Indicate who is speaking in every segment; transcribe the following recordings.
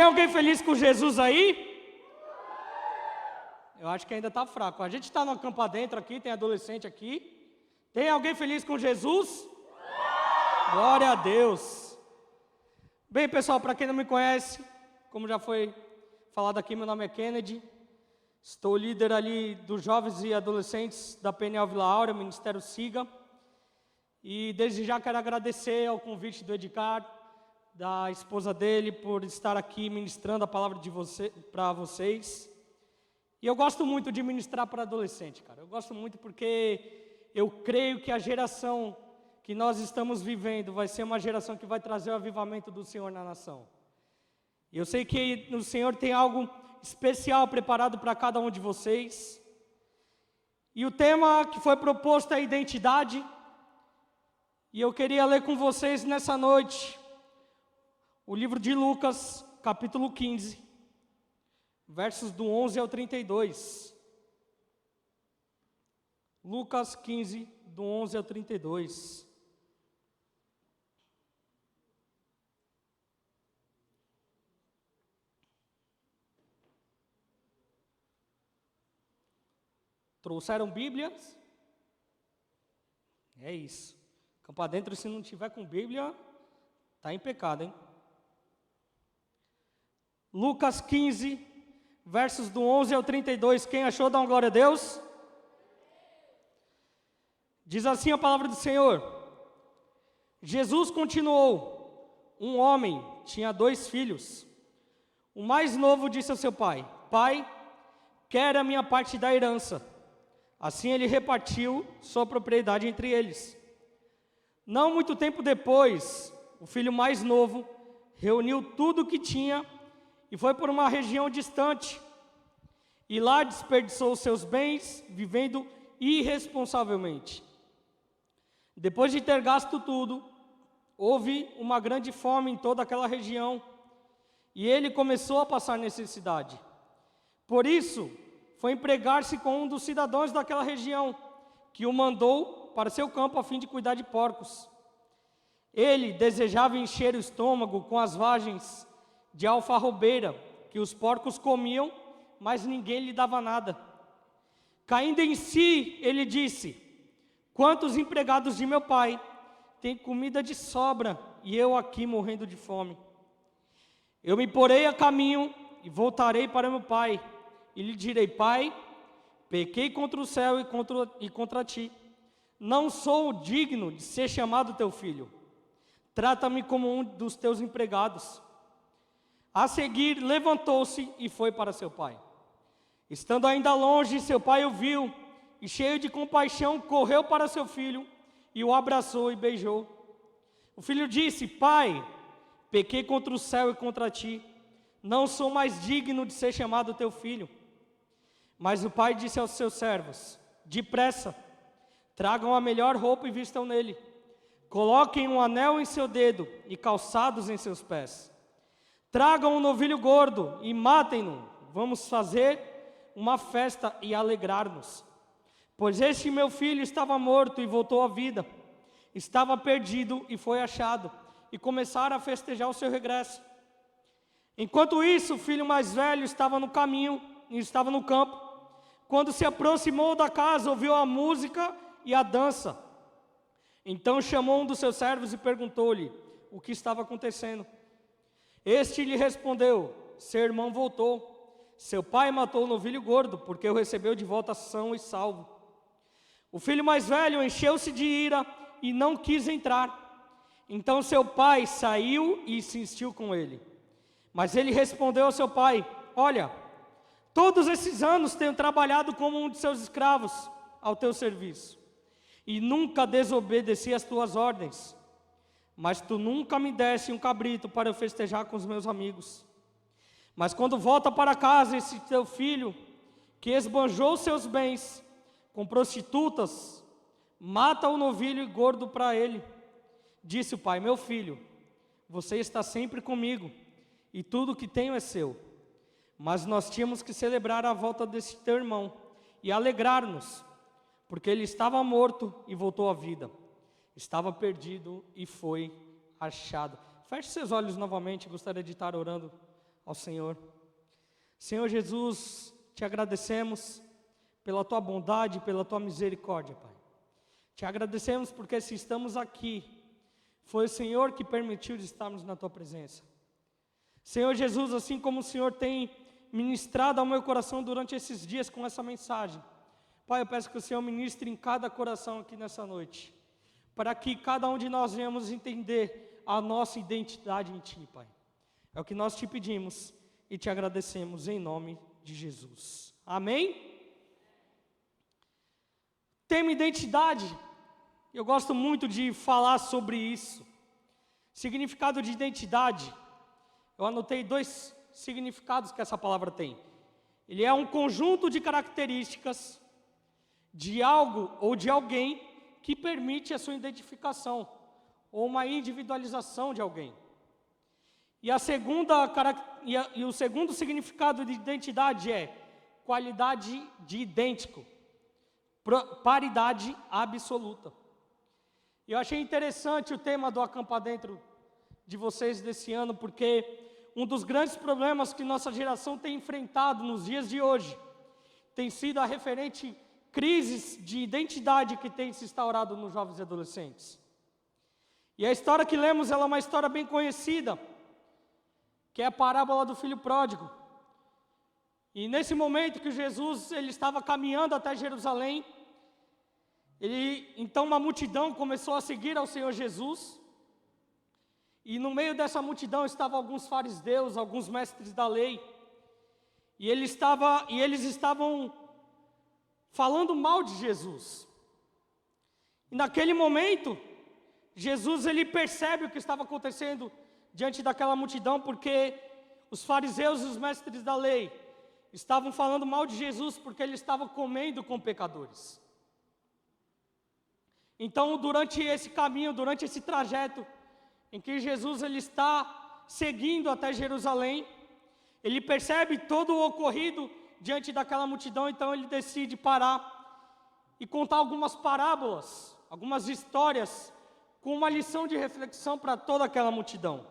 Speaker 1: alguém feliz com Jesus aí? Eu acho que ainda está fraco. A gente está no campo adentro aqui, tem adolescente aqui. Tem alguém feliz com Jesus? Glória a Deus. Bem, pessoal, para quem não me conhece, como já foi falado aqui, meu nome é Kennedy. Estou líder ali dos jovens e adolescentes da PNL Vila Áurea, Ministério Siga. E desde já quero agradecer ao convite do Edgar, da esposa dele, por estar aqui ministrando a palavra para vocês. E eu gosto muito de ministrar para adolescente, cara. Eu gosto muito porque eu creio que a geração que nós estamos vivendo vai ser uma geração que vai trazer o avivamento do Senhor na nação. E eu sei que o Senhor tem algo especial preparado para cada um de vocês. E o tema que foi proposto é identidade. E eu queria ler com vocês nessa noite o livro de Lucas, capítulo 15, versos do 11 ao 32. Lucas 15, do 11 ao 32. Trouxeram Bíblias? É isso. Campo adentro, se não tiver com Bíblia, está em pecado, hein? Lucas 15, versos do 11 ao 32. Quem achou, dá uma glória a Deus. Diz assim a palavra do Senhor. Jesus continuou. Um homem tinha 2 filhos. O mais novo disse ao seu pai: Pai, quero a minha parte da herança. Assim ele repartiu sua propriedade entre eles. Não muito tempo depois, o filho mais novo reuniu tudo o que tinha e foi por uma região distante. E lá desperdiçou seus bens, vivendo irresponsavelmente. Depois de ter gasto tudo, houve uma grande fome em toda aquela região, e ele começou a passar necessidade. Por isso, foi empregar-se com um dos cidadãos daquela região, que o mandou para seu campo a fim de cuidar de porcos. Ele desejava encher o estômago com as vagens de alfarrobeira que os porcos comiam, mas ninguém lhe dava nada. Caindo em si, ele disse: Quantos empregados de meu pai têm comida de sobra e eu aqui morrendo de fome? Eu me porei a caminho e voltarei para meu pai, e lhe direi: Pai, pequei contra o céu e contra ti. Não sou digno de ser chamado teu filho. Trata-me como um dos teus empregados. A seguir, levantou-se e foi para seu pai. Estando ainda longe, seu pai o viu, e cheio de compaixão, correu para seu filho, e o abraçou e beijou. O filho disse: Pai, pequei contra o céu e contra ti. Não sou mais digno de ser chamado teu filho. Mas o pai disse aos seus servos: Depressa, tragam a melhor roupa e vistam nele. Coloquem um anel em seu dedo e calçados em seus pés. Tragam um novilho gordo e matem-no. Vamos fazer uma festa e alegrar-nos. Pois este meu filho estava morto e voltou à vida. Estava perdido e foi achado. E começaram a festejar o seu regresso. Enquanto isso, o filho mais velho estava no caminho e estava no campo. Quando se aproximou da casa, ouviu a música e a dança. Então chamou um dos seus servos e perguntou-lhe o que estava acontecendo. Este lhe respondeu: Seu irmão voltou. Seu pai matou o novilho gordo, porque o recebeu de volta são e salvo. O filho mais velho encheu-se de ira e não quis entrar. Então seu pai saiu e insistiu com ele. Mas ele respondeu ao seu pai: Olha, todos esses anos tenho trabalhado como um de seus escravos ao teu serviço, e nunca desobedeci às tuas ordens. Mas tu nunca me deste um cabrito para eu festejar com os meus amigos. Mas quando volta para casa esse teu filho, que esbanjou seus bens com prostitutas, mata o novilho gordo para ele. Disse o pai: Meu filho, você está sempre comigo, e tudo que tenho é seu. Mas nós tínhamos que celebrar a volta desse teu irmão e alegrar-nos, porque ele estava morto e voltou à vida. Estava perdido e foi achado. Feche seus olhos novamente, gostaria de estar orando ao Senhor. Senhor Jesus, te agradecemos pela tua bondade, pela tua misericórdia, Pai. Te agradecemos porque se estamos aqui, foi o Senhor que permitiu de estarmos na tua presença. Senhor Jesus, assim como o Senhor tem ministrado ao meu coração durante esses dias com essa mensagem, Pai, eu peço que o Senhor ministre em cada coração aqui nessa noite, para que cada um de nós venhamos entender a nossa identidade em Ti, Pai. É o que nós te pedimos e te agradecemos em nome de Jesus. Amém? Tema identidade. Eu gosto muito de falar sobre isso. Significado de identidade. Eu anotei 2 significados que essa palavra tem. Ele é um conjunto de características de algo ou de alguém que permite a sua identificação ou uma individualização de alguém. E o segundo significado de identidade é qualidade de idêntico, paridade absoluta. Eu achei interessante o tema do Acampa Dentro de vocês desse ano, porque um dos grandes problemas que nossa geração tem enfrentado nos dias de hoje tem sido a referente crises de identidade que tem se instaurado nos jovens e adolescentes. E a história que lemos ela é uma história bem conhecida, que é a parábola do filho pródigo. E nesse momento que Jesus ele estava caminhando até Jerusalém, então uma multidão começou a seguir ao Senhor Jesus, e no meio dessa multidão estavam alguns fariseus, alguns mestres da lei, e eles estavam falando mal de Jesus. E naquele momento, Jesus ele percebe o que estava acontecendo diante daquela multidão, porque os fariseus e os mestres da lei estavam falando mal de Jesus porque ele estava comendo com pecadores. Então, durante esse caminho, durante esse trajeto em que Jesus ele está seguindo até Jerusalém, ele percebe todo o ocorrido diante daquela multidão, então ele decide parar e contar algumas parábolas, algumas histórias, com uma lição de reflexão para toda aquela multidão.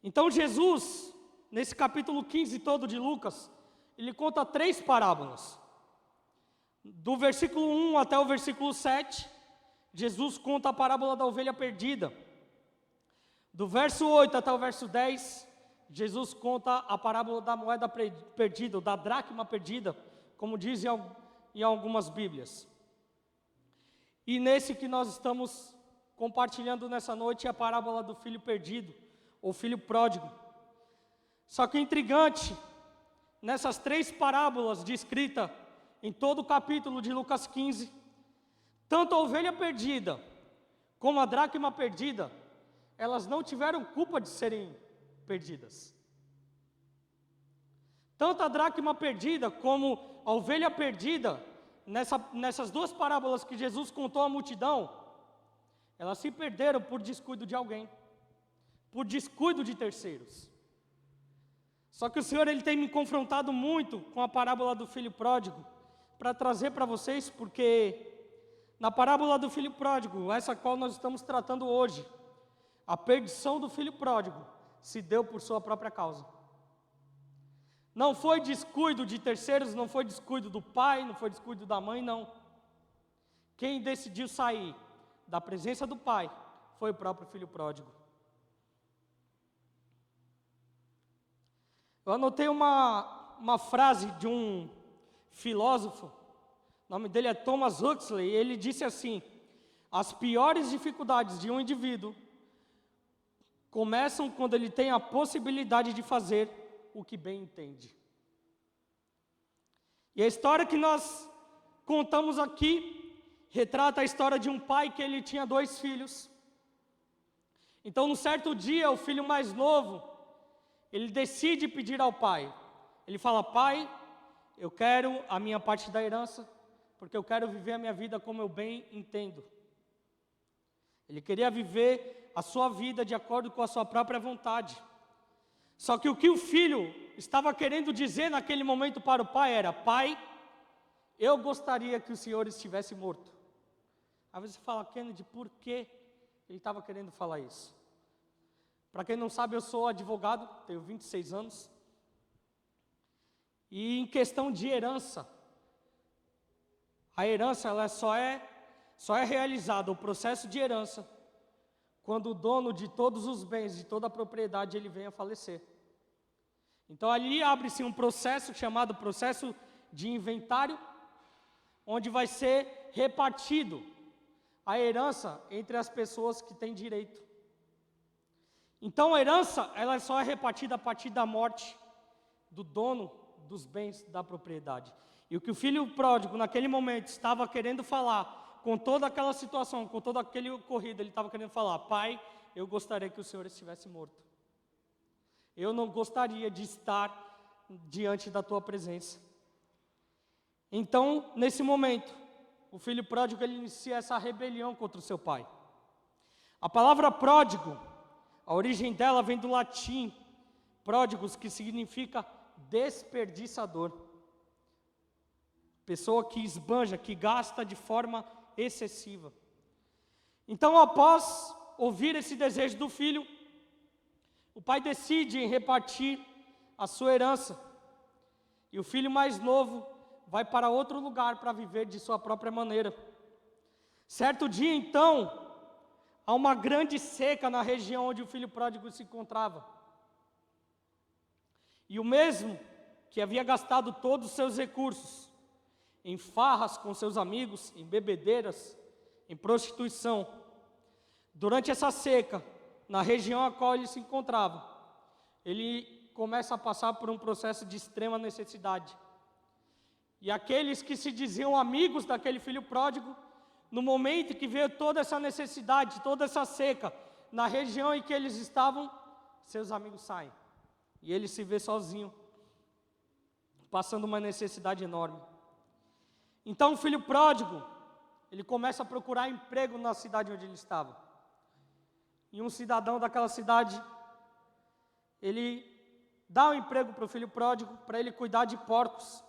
Speaker 1: Então Jesus, nesse capítulo 15 todo de Lucas, ele conta 3 parábolas. Do versículo 1 até o versículo 7, Jesus conta a parábola da ovelha perdida. Do verso 8 até o verso 10, Jesus conta a parábola da moeda perdida, ou da dracma perdida, como dizem em algumas Bíblias. E nesse que nós estamos compartilhando nessa noite é a parábola do filho perdido, ou filho pródigo. Só que intrigante, nessas 3 parábolas descritas em todo o capítulo de Lucas 15, tanto a ovelha perdida como a dracma perdida, elas não tiveram culpa de serem perdidas. Tanto a dracma perdida como a ovelha perdida, nessas 2 parábolas que Jesus contou à multidão, elas se perderam por descuido de alguém, por descuido de terceiros. Só que o Senhor ele tem me confrontado muito com a parábola do filho pródigo, para trazer para vocês, porque na parábola do filho pródigo, essa qual nós estamos tratando hoje, a perdição do filho pródigo se deu por sua própria causa. Não foi descuido de terceiros, não foi descuido do pai, não foi descuido da mãe, não. Quem decidiu sair da presença do pai foi o próprio filho pródigo. Eu anotei uma frase de um filósofo, o nome dele é Thomas Huxley, e ele disse assim: as piores dificuldades de um indivíduo começam quando ele tem a possibilidade de fazer o que bem entende. E a história que nós contamos aqui retrata a história de um pai que ele tinha 2 filhos. Então, num certo dia, o filho mais novo, ele decide pedir ao pai. Ele fala: pai, eu quero a minha parte da herança, porque eu quero viver a minha vida como eu bem entendo. Ele queria viver a sua vida de acordo com a sua própria vontade. Só que o que o filho estava querendo dizer naquele momento para o pai era: pai, eu gostaria que o senhor estivesse morto. Aí você fala: Kennedy, por que ele estava querendo falar isso? Para quem não sabe, eu sou advogado, tenho 26 anos. E em questão de herança, a herança ela só é realizada, o processo de herança, quando o dono de todos os bens, de toda a propriedade, ele vem a falecer. Então ali abre-se um processo chamado processo de inventário, onde vai ser repartido a herança entre as pessoas que têm direito. Então a herança, ela só é repartida a partir da morte do dono dos bens da propriedade. E o que o filho pródigo, naquele momento, estava querendo falar, com toda aquela situação, com todo aquele ocorrido, ele estava querendo falar: Pai, eu gostaria que o Senhor estivesse morto. Eu não gostaria de estar diante da Tua presença. Então, nesse momento, o filho pródigo, ele inicia essa rebelião contra o seu pai. A palavra pródigo, a origem dela vem do latim, pródigos, que significa desperdiçador. Pessoa que esbanja, que gasta de forma excessiva. Então, após ouvir esse desejo do filho, o pai decide em repartir a sua herança. E o filho mais novo vai para outro lugar para viver de sua própria maneira. Certo dia, então, há uma grande seca na região onde o filho pródigo se encontrava. E o mesmo que havia gastado todos os seus recursos em farras com seus amigos, em bebedeiras, em prostituição, durante essa seca, na região a qual ele se encontrava, ele começa a passar por um processo de extrema necessidade. E aqueles que se diziam amigos daquele filho pródigo, no momento que veio toda essa necessidade, toda essa seca, na região em que eles estavam, seus amigos saem. E ele se vê sozinho, passando uma necessidade enorme. Então o filho pródigo, ele começa a procurar emprego na cidade onde ele estava. E um cidadão daquela cidade, ele dá um emprego para o filho pródigo, para ele cuidar de porcos.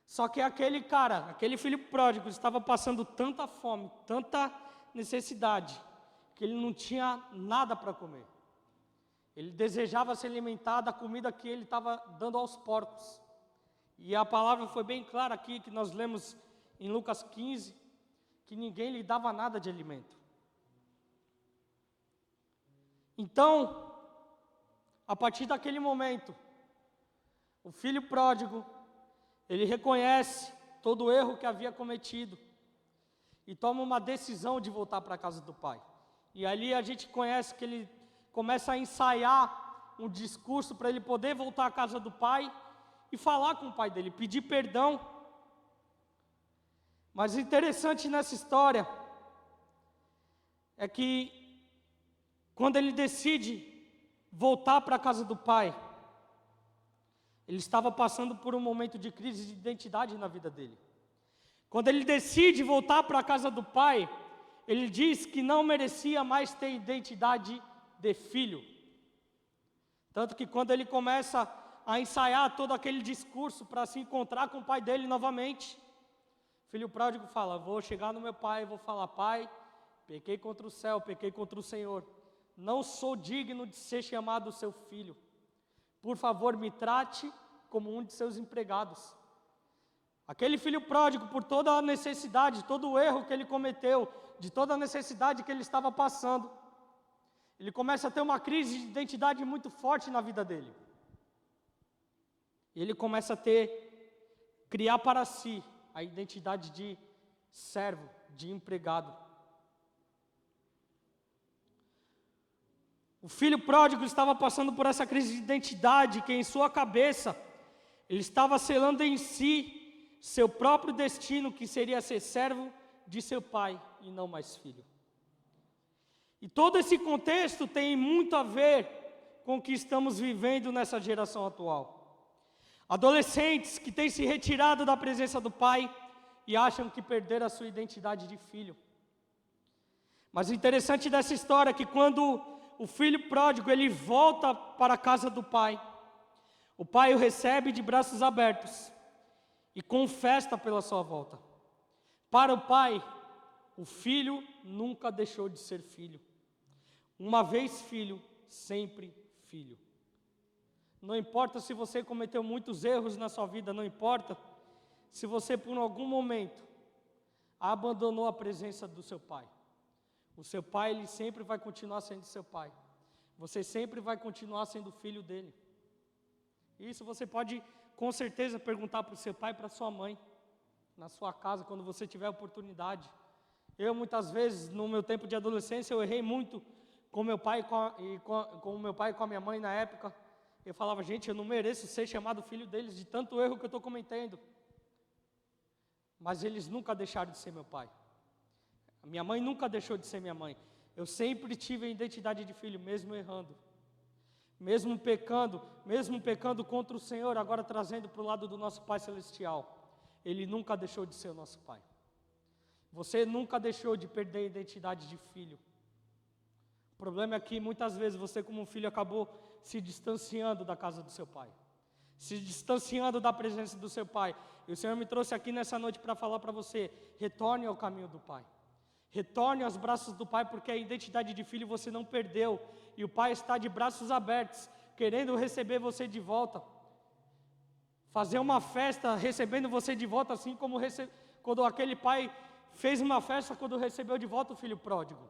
Speaker 1: Só que aquele filho pródigo estava passando tanta fome, tanta necessidade, que ele não tinha nada para comer. Ele desejava se alimentar da comida que ele estava dando aos porcos. E a palavra foi bem clara aqui, que nós lemos em Lucas 15, que ninguém lhe dava nada de alimento. Então, a partir daquele momento, o filho pródigo, ele reconhece todo o erro que havia cometido e toma uma decisão de voltar para a casa do pai. E ali a gente conhece que ele começa a ensaiar um discurso para ele poder voltar à casa do pai e falar com o pai dele, pedir perdão. Mas o interessante nessa história é que quando ele decide voltar para a casa do pai, ele estava passando por um momento de crise de identidade na vida dele. Quando ele decide voltar para a casa do pai, ele diz que não merecia mais ter identidade de filho. Tanto que quando ele começa a ensaiar todo aquele discurso para se encontrar com o pai dele novamente, o filho pródigo fala: vou chegar no meu pai e vou falar: pai, pequei contra o céu, pequei contra o Senhor, não sou digno de ser chamado seu filho. Por favor, me trate como um de seus empregados. Aquele filho pródigo, por toda a necessidade, todo o erro que ele cometeu, de toda a necessidade que ele estava passando, ele começa a ter uma crise de identidade muito forte na vida dele. E ele começa a criar para si a identidade de servo, de empregado. O filho pródigo estava passando por essa crise de identidade, que em sua cabeça, ele estava selando em si seu próprio destino, que seria ser servo de seu pai e não mais filho. E todo esse contexto tem muito a ver com o que estamos vivendo nessa geração atual. Adolescentes que têm se retirado da presença do pai e acham que perderam a sua identidade de filho. Mas o interessante dessa história é que quando o filho pródigo, ele volta para a casa do pai, o pai o recebe de braços abertos e com festa pela sua volta. Para o pai, o filho nunca deixou de ser filho. Uma vez filho, sempre filho. Não importa se você cometeu muitos erros na sua vida, não importa se você por algum momento abandonou a presença do seu pai. O seu pai, ele sempre vai continuar sendo seu pai. Você sempre vai continuar sendo filho dele. Isso você pode com certeza perguntar para o seu pai e para a sua mãe, na sua casa, quando você tiver oportunidade. Eu muitas vezes, no meu tempo de adolescência, eu errei muito com meu pai com o meu pai e com a minha mãe na época. Eu falava, gente, eu não mereço ser chamado filho deles de tanto erro que eu estou cometendo. Mas eles nunca deixaram de ser meu pai. A minha mãe nunca deixou de ser minha mãe. Eu sempre tive a identidade de filho, mesmo errando. Mesmo pecando contra o Senhor, agora trazendo para o lado do nosso Pai Celestial. Ele nunca deixou de ser o nosso Pai. Você nunca deixou de perder a identidade de filho. O problema é que muitas vezes você como filho acabou se distanciando da casa do seu pai. Se distanciando da presença do seu pai. E o Senhor me trouxe aqui nessa noite para falar para você, retorne ao caminho do Pai. Retorne aos braços do Pai, porque a identidade de filho você não perdeu. E o Pai está de braços abertos, querendo receber você de volta. Fazer uma festa recebendo você de volta, assim como quando aquele pai fez uma festa quando recebeu de volta o filho pródigo.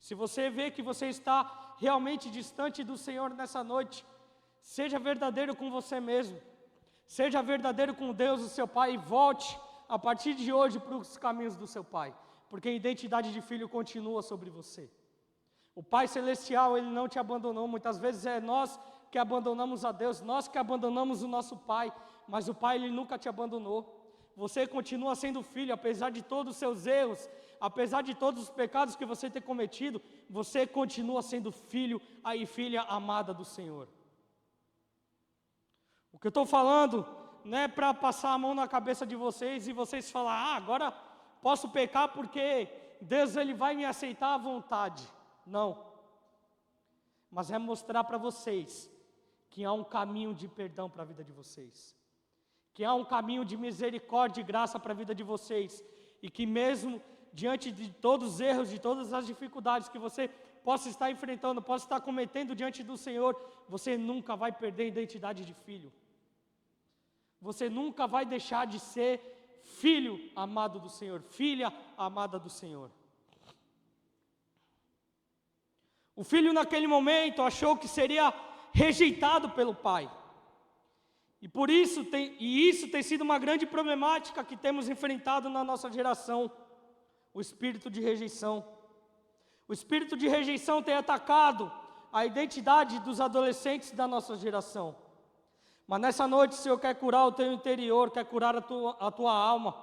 Speaker 1: Se você vê que você está realmente distante do Senhor nessa noite, seja verdadeiro com você mesmo. Seja verdadeiro com Deus, o seu Pai, e volte a partir de hoje para os caminhos do seu Pai, porque a identidade de filho continua sobre você. O Pai Celestial, Ele não te abandonou, muitas vezes é nós que abandonamos a Deus, nós que abandonamos o nosso Pai, mas o Pai, Ele nunca te abandonou. Você continua sendo filho, apesar de todos os seus erros, apesar de todos os pecados que você ter cometido, você continua sendo filho e filha amada do Senhor. O que eu estou falando não é para passar a mão na cabeça de vocês e vocês falar, agora posso pecar porque Deus ele vai me aceitar à vontade. Não. Mas é mostrar para vocês que há um caminho de perdão para a vida de vocês. Que há um caminho de misericórdia e graça para a vida de vocês. E que mesmo diante de todos os erros, de todas as dificuldades que você possa estar enfrentando, possa estar cometendo diante do Senhor, você nunca vai perder a identidade de filho. Você nunca vai deixar de ser filho amado do Senhor, filha amada do Senhor. O filho naquele momento achou que seria rejeitado pelo pai. E isso tem sido uma grande problemática que temos enfrentado na nossa geração, o espírito de rejeição. O espírito de rejeição tem atacado a identidade dos adolescentes da nossa geração. Mas nessa noite o Senhor quer curar o teu interior, quer curar a tua alma.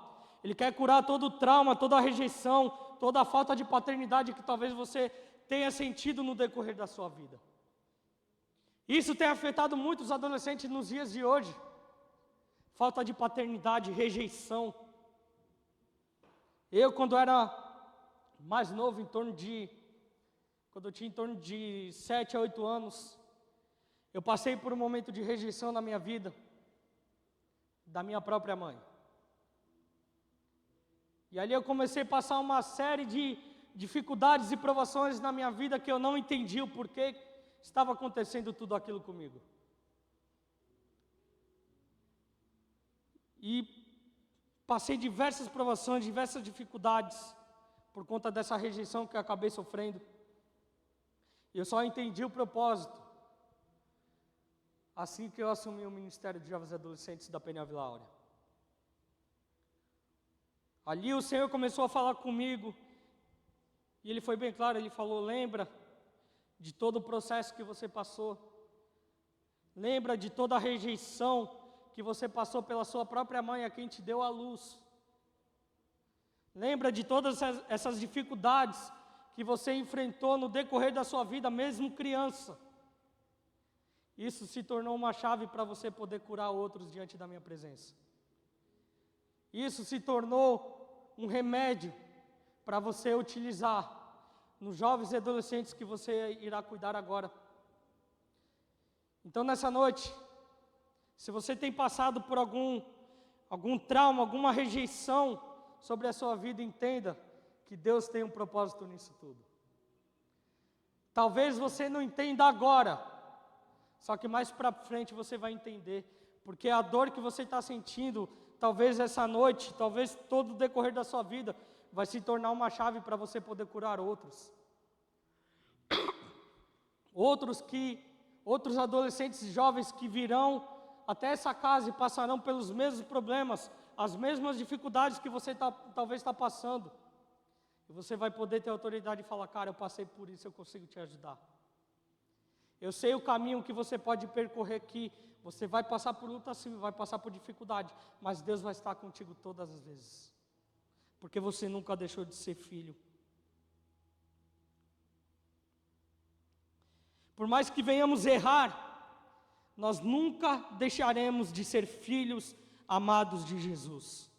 Speaker 1: Ele quer curar todo o trauma, toda a rejeição, toda a falta de paternidade que talvez você tenha sentido no decorrer da sua vida. Isso tem afetado muitos adolescentes nos dias de hoje. Falta de paternidade, rejeição. Eu, quando era mais novo, quando eu tinha em torno de 7 a 8 anos, eu passei por um momento de rejeição na minha vida, da minha própria mãe. E ali eu comecei a passar uma série de dificuldades e provações na minha vida que eu não entendi o porquê estava acontecendo tudo aquilo comigo. E passei diversas provações, diversas dificuldades por conta dessa rejeição que eu acabei sofrendo. E eu só entendi o propósito assim que eu assumi o Ministério de Jovens e Adolescentes da Peniel Vila Áurea. Ali o Senhor começou a falar comigo, e Ele foi bem claro, Ele falou, lembra de todo o processo que você passou, lembra de toda a rejeição que você passou pela sua própria mãe, a quem te deu a luz, lembra de todas essas dificuldades que você enfrentou no decorrer da sua vida, mesmo criança. Isso se tornou uma chave para você poder curar outros diante da minha presença. Isso se tornou um remédio para você utilizar nos jovens e adolescentes que você irá cuidar agora. Então nessa noite, se você tem passado por algum trauma, alguma rejeição sobre a sua vida, entenda que Deus tem um propósito nisso tudo. Talvez você não entenda agora, só que mais para frente você vai entender, porque a dor que você está sentindo, talvez essa noite, talvez todo o decorrer da sua vida, vai se tornar uma chave para você poder curar outros. Outros adolescentes e jovens que virão até essa casa e passarão pelos mesmos problemas, as mesmas dificuldades que você talvez está passando. E você vai poder ter autoridade e falar: cara, eu passei por isso, eu consigo te ajudar. Eu sei o caminho que você pode percorrer aqui. Você vai passar por luta sim, vai passar por dificuldade, mas Deus vai estar contigo todas as vezes, porque você nunca deixou de ser filho. Por mais que venhamos errar, nós nunca deixaremos de ser filhos amados de Jesus.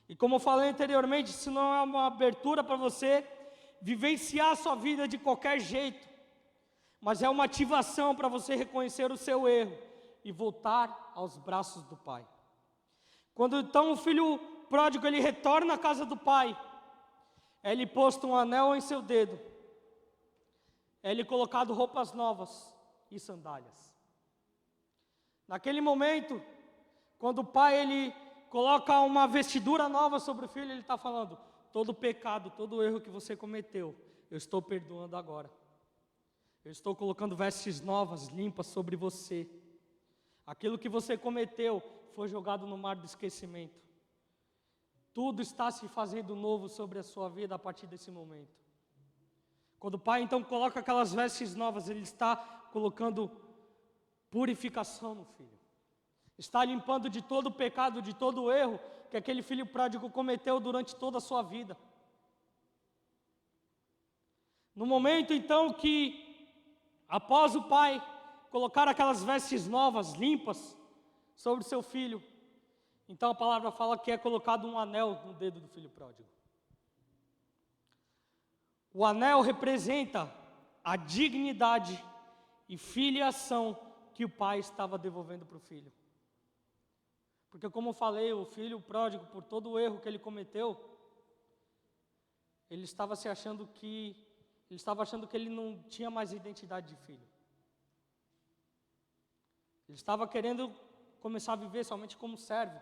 Speaker 1: E como eu falei anteriormente, isso não é uma abertura para você vivenciar a sua vida de qualquer jeito, mas é uma ativação para você reconhecer o seu erro e voltar aos braços do Pai. Quando então o filho pródigo ele retorna à casa do pai, é-lhe posto um anel em seu dedo, é-lhe colocado roupas novas e sandálias. Naquele momento, quando o pai ele coloca uma vestidura nova sobre o filho, ele está falando: todo pecado, todo erro que você cometeu, eu estou perdoando agora. Eu estou colocando vestes novas, limpas sobre você. Aquilo que você cometeu foi jogado no mar do esquecimento. Tudo está se fazendo novo sobre a sua vida a partir desse momento. Quando o pai então coloca aquelas vestes novas, ele está colocando purificação no filho. Está limpando de todo o pecado, de todo o erro que aquele filho pródigo cometeu durante toda a sua vida. No momento então que, após o pai colocar aquelas vestes novas, limpas, sobre o seu filho, então a palavra fala que é colocado um anel no dedo do filho pródigo. O anel representa a dignidade e filiação que o pai estava devolvendo para o filho. Porque, como eu falei, o filho pródigo, por todo o erro que ele cometeu, ele estava achando que ele não tinha mais identidade de filho. Ele estava querendo começar a viver somente como servo.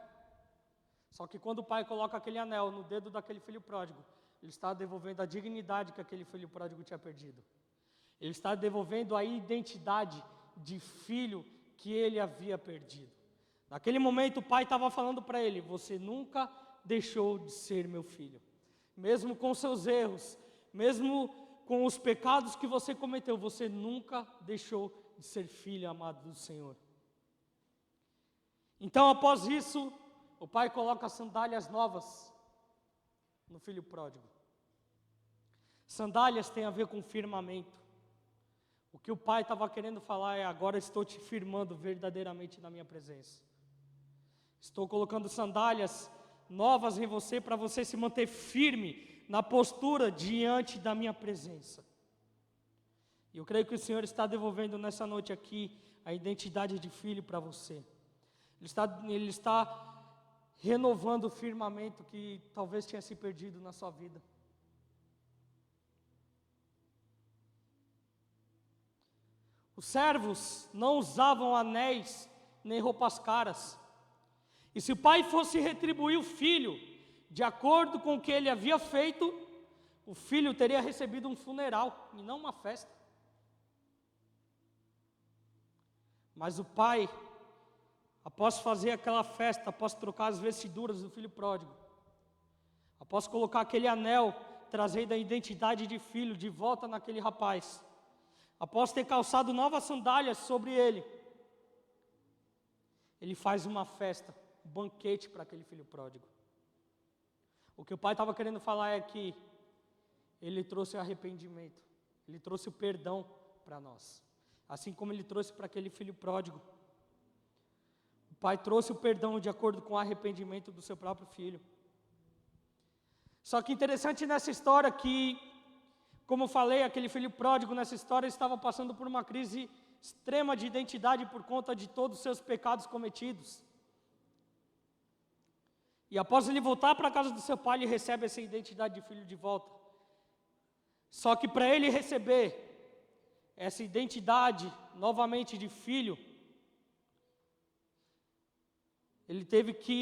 Speaker 1: Só que quando o pai coloca aquele anel no dedo daquele filho pródigo, ele está devolvendo a dignidade que aquele filho pródigo tinha perdido. Ele está devolvendo a identidade de filho que ele havia perdido. Naquele momento o pai estava falando para ele: você nunca deixou de ser meu filho. Mesmo com seus erros, mesmo com os pecados que você cometeu, você nunca deixou de ser filho amado do Senhor. Então, após isso, o pai coloca sandálias novas no filho pródigo. Sandálias tem a ver com firmamento. O que o pai estava querendo falar é: agora estou te firmando verdadeiramente na minha presença. Estou colocando sandálias novas em você para você se manter firme na postura diante da minha presença. E eu creio que o Senhor está devolvendo nessa noite aqui a identidade de filho para você. Ele está renovando o firmamento que talvez tenha se perdido na sua vida. Os servos não usavam anéis nem roupas caras. E se o pai fosse retribuir o filho de acordo com o que ele havia feito, o filho teria recebido um funeral e não uma festa. Mas o pai, após fazer aquela festa, após trocar as vestiduras do filho pródigo, após colocar aquele anel, trazendo a identidade de filho de volta naquele rapaz, após ter calçado novas sandálias sobre ele, ele faz uma festa, um banquete para aquele filho pródigo. O que o pai estava querendo falar é que ele trouxe o arrependimento, ele trouxe o perdão para nós, assim como ele trouxe para aquele filho pródigo. O pai trouxe o perdão de acordo com o arrependimento do seu próprio filho. Só que interessante nessa história que, como eu falei, aquele filho pródigo nessa história estava passando por uma crise extrema de identidade por conta de todos os seus pecados cometidos. E após ele voltar para a casa do seu pai, ele recebe essa identidade de filho de volta. Só que para ele receber, essa identidade novamente de filho, ele teve que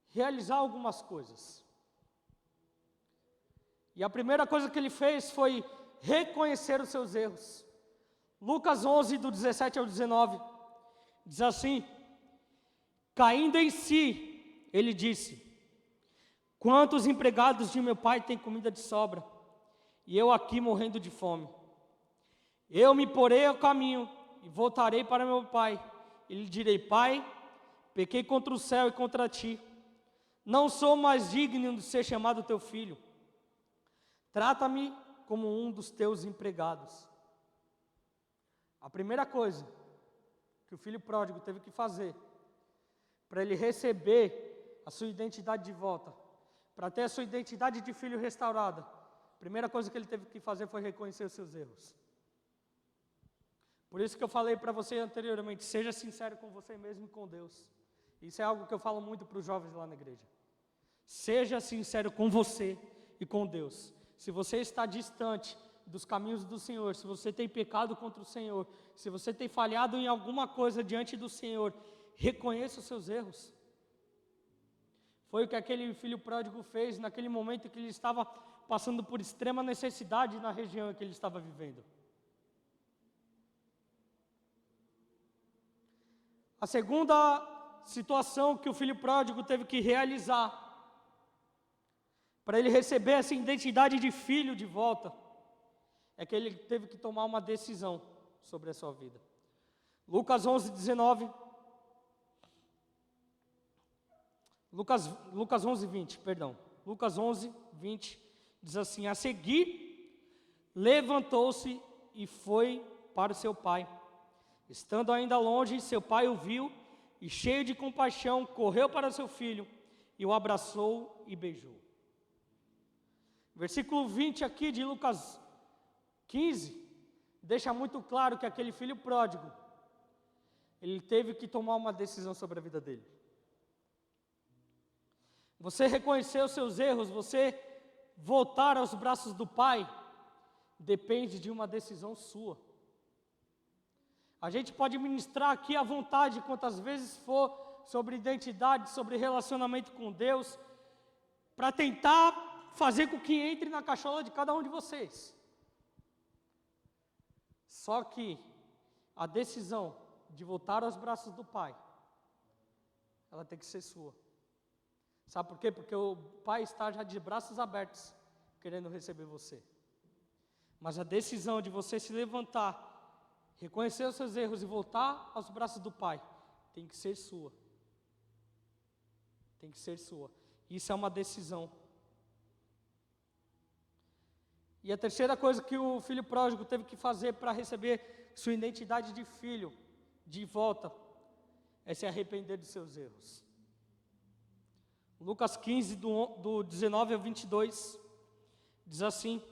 Speaker 1: realizar algumas coisas. E a primeira coisa que ele fez foi reconhecer os seus erros. Lucas 11, do 17 ao 19, diz assim: caindo em si, ele disse: quantos empregados de meu pai têm comida de sobra, e eu aqui morrendo de fome? Eu me porei ao caminho e voltarei para meu pai, e lhe direi: pai, pequei contra o céu e contra ti, não sou mais digno de ser chamado teu filho, trata-me como um dos teus empregados. A primeira coisa que o filho pródigo teve que fazer para ele receber a sua identidade de volta, para ter a sua identidade de filho restaurada, a primeira coisa que ele teve que fazer foi reconhecer os seus erros. Por isso que eu falei para você anteriormente, seja sincero com você mesmo e com Deus. Isso é algo que eu falo muito para os jovens lá na igreja. Seja sincero com você e com Deus. Se você está distante dos caminhos do Senhor, se você tem pecado contra o Senhor, se você tem falhado em alguma coisa diante do Senhor, reconheça os seus erros. Foi o que aquele filho pródigo fez naquele momento que ele estava passando por extrema necessidade na região em que ele estava vivendo. A segunda situação que o filho pródigo teve que realizar para ele receber essa identidade de filho de volta, é que ele teve que tomar uma decisão sobre a sua vida. Lucas 11, 19. Lucas 11, 20, perdão. Lucas 11, 20, diz assim: a seguir, levantou-se e foi para o seu pai. Estando ainda longe, seu pai o viu e, cheio de compaixão, correu para seu filho e o abraçou e beijou. Versículo 20 aqui de Lucas 15, deixa muito claro que aquele filho pródigo, ele teve que tomar uma decisão sobre a vida dele. Você reconhecer os seus erros, você voltar aos braços do Pai, depende de uma decisão sua. A gente pode ministrar aqui à vontade, quantas vezes for, sobre identidade, sobre relacionamento com Deus, para tentar fazer com que entre na cachola de cada um de vocês. Só que a decisão de voltar aos braços do Pai, ela tem que ser sua. Sabe por quê? Porque o Pai está já de braços abertos, querendo receber você. Mas a decisão de você se levantar, reconhecer os seus erros e voltar aos braços do Pai, tem que ser sua. Tem que ser sua. Isso é uma decisão. E a terceira coisa que o filho pródigo teve que fazer para receber sua identidade de filho de volta, é se arrepender dos seus erros. Lucas 15, do 19 ao 22, diz assim: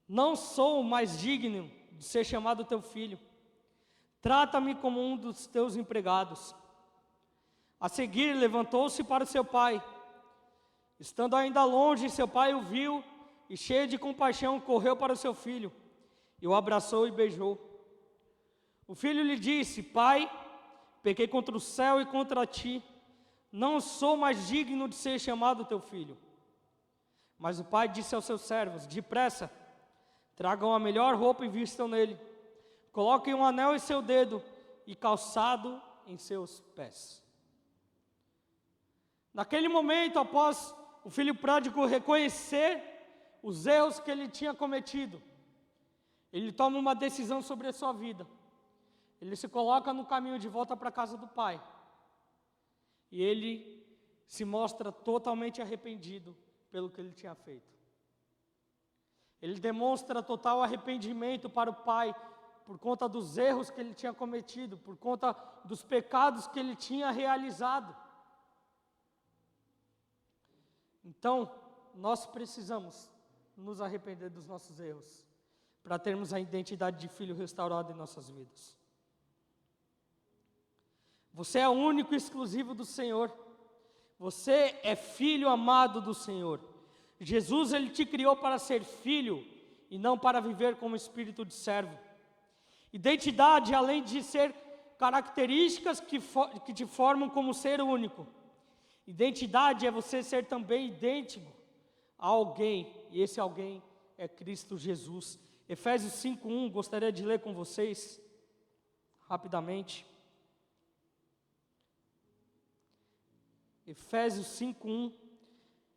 Speaker 1: não sou mais digno de ser chamado teu filho, trata-me como um dos teus empregados. A seguir, levantou-se para o seu pai. Estando ainda longe, seu pai o viu e, cheio de compaixão, correu para o seu filho e o abraçou e beijou. O filho lhe disse: pai, pequei contra o céu e contra ti, não sou mais digno de ser chamado teu filho. Mas o pai disse aos seus servos: depressa, tragam a melhor roupa e vistam nele, coloquem um anel em seu dedo e calçado em seus pés. Naquele momento, após o filho pródigo reconhecer os erros que ele tinha cometido, ele toma uma decisão sobre a sua vida. Ele se coloca no caminho de volta para a casa do pai. E ele se mostra totalmente arrependido pelo que ele tinha feito. Ele demonstra total arrependimento para o pai por conta dos erros que ele tinha cometido, por conta dos pecados que ele tinha realizado. Então, nós precisamos nos arrepender dos nossos erros, para termos a identidade de filho restaurada em nossas vidas. Você é único e exclusivo do Senhor. Você é filho amado do Senhor. Jesus, Ele te criou para ser filho e não para viver como espírito de servo. Identidade, além de ser características que te formam como ser único, identidade é você ser também idêntico a alguém, e esse alguém é Cristo Jesus. Efésios 5:1, gostaria de ler com vocês, rapidamente. Efésios 5:1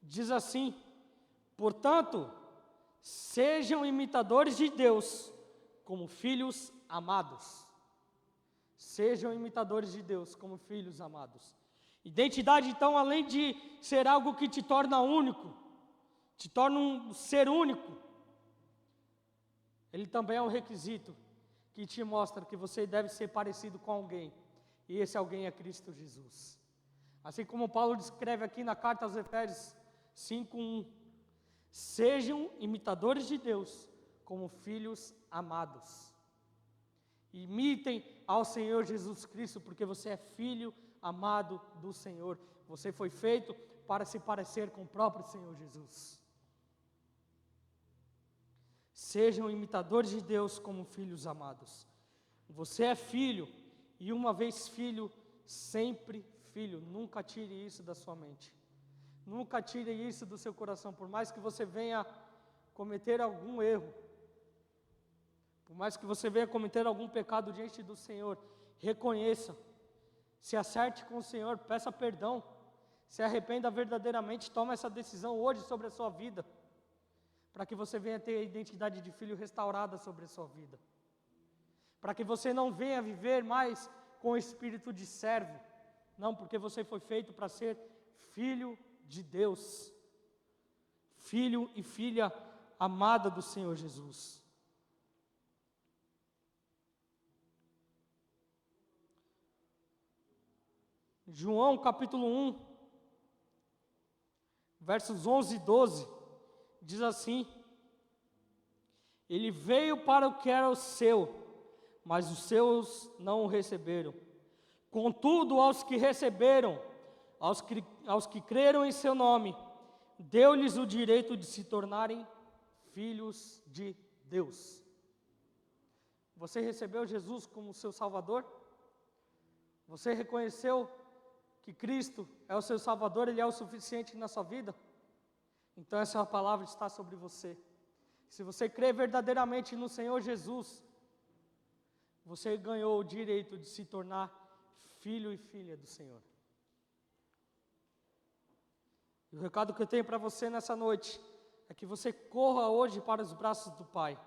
Speaker 1: diz assim: portanto, sejam imitadores de Deus, como filhos amados. Sejam imitadores de Deus, como filhos amados. Identidade, então, além de ser algo que te torna único, te torna um ser único, ele também é um requisito que te mostra que você deve ser parecido com alguém, e esse alguém é Cristo Jesus. Assim como Paulo descreve aqui na carta aos Efésios 5:1, sejam imitadores de Deus, como filhos amados. Imitem ao Senhor Jesus Cristo, porque você é filho amado do Senhor. Você foi feito para se parecer com o próprio Senhor Jesus. Sejam imitadores de Deus como filhos amados. Você é filho, e uma vez filho, sempre filho. Nunca tire isso da sua mente. Nunca tire isso do seu coração, por mais que você venha cometer algum erro, por mais que você venha cometer algum pecado diante do Senhor, reconheça, se acerte com o Senhor, peça perdão, se arrependa verdadeiramente, tome essa decisão hoje sobre a sua vida, para que você venha ter a identidade de filho restaurada sobre a sua vida, para que você não venha viver mais com o espírito de servo, não, porque você foi feito para ser filho de Deus, filho e filha amada do Senhor Jesus. João capítulo 1, versos 11 e 12, diz assim: ele veio para o que era o seu, mas os seus não o receberam. Contudo, aos que receberam, aos que creram em seu nome, deu-lhes o direito de se tornarem filhos de Deus. Você recebeu Jesus como seu Salvador? Você reconheceu que Cristo é o seu Salvador, Ele é o suficiente na sua vida? Então essa palavra está sobre você. Se você crê verdadeiramente no Senhor Jesus, você ganhou o direito de se tornar filho e filha do Senhor. E o recado que eu tenho para você nessa noite é que você corra hoje para os braços do Pai.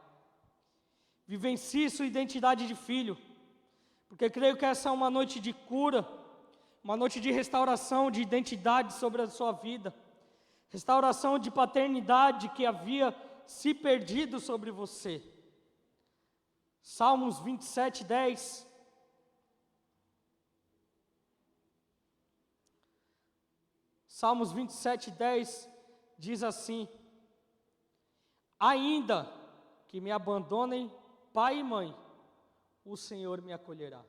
Speaker 1: Vivencie sua identidade de filho, porque creio que essa é uma noite de cura, uma noite de restauração de identidade sobre a sua vida, restauração de paternidade que havia se perdido sobre você. Salmos 27:10. Salmos 27:10 diz assim: ainda que me abandonem pai e mãe, o Senhor me acolherá.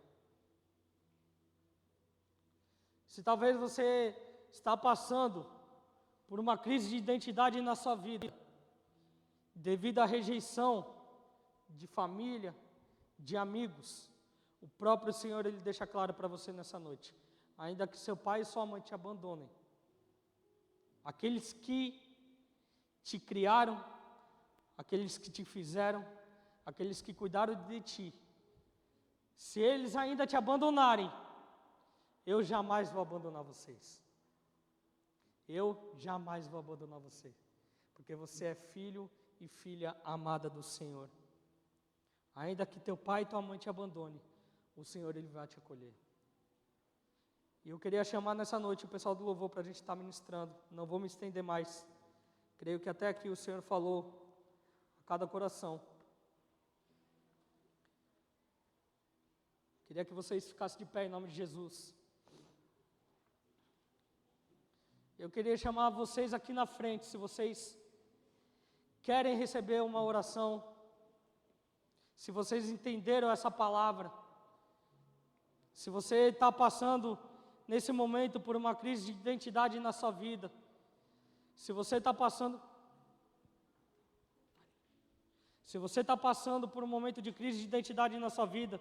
Speaker 1: Se talvez você está passando por uma crise de identidade na sua vida, devido à rejeição de família, de amigos, o próprio Senhor, Ele deixa claro para você nessa noite: ainda que seu pai e sua mãe te abandonem, aqueles que te criaram, aqueles que te fizeram, aqueles que cuidaram de ti, se eles ainda te abandonarem, eu jamais vou abandonar vocês. Eu jamais vou abandonar você, porque você é filho e filha amada do Senhor. Ainda que teu pai e tua mãe te abandone, o Senhor, Ele vai te acolher. E eu queria chamar nessa noite o pessoal do louvor para a gente estar ministrando. Não vou me estender mais. Creio que até aqui o Senhor falou a cada coração. Queria que vocês ficassem de pé em nome de Jesus. Eu queria chamar vocês aqui na frente, se vocês querem receber uma oração, se vocês entenderam essa palavra, se você está passando nesse momento por uma crise de identidade na sua vida, se você está passando Se você está passando por um momento de crise de identidade na sua vida,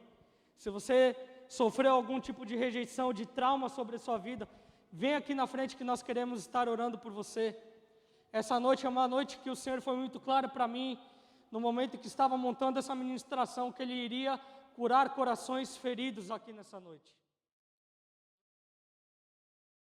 Speaker 1: se você sofreu algum tipo de rejeição, de trauma sobre a sua vida, vem aqui na frente que nós queremos estar orando por você. Essa noite é uma noite que o Senhor foi muito claro para mim, no momento que estava montando essa ministração, que Ele iria curar corações feridos aqui nessa noite.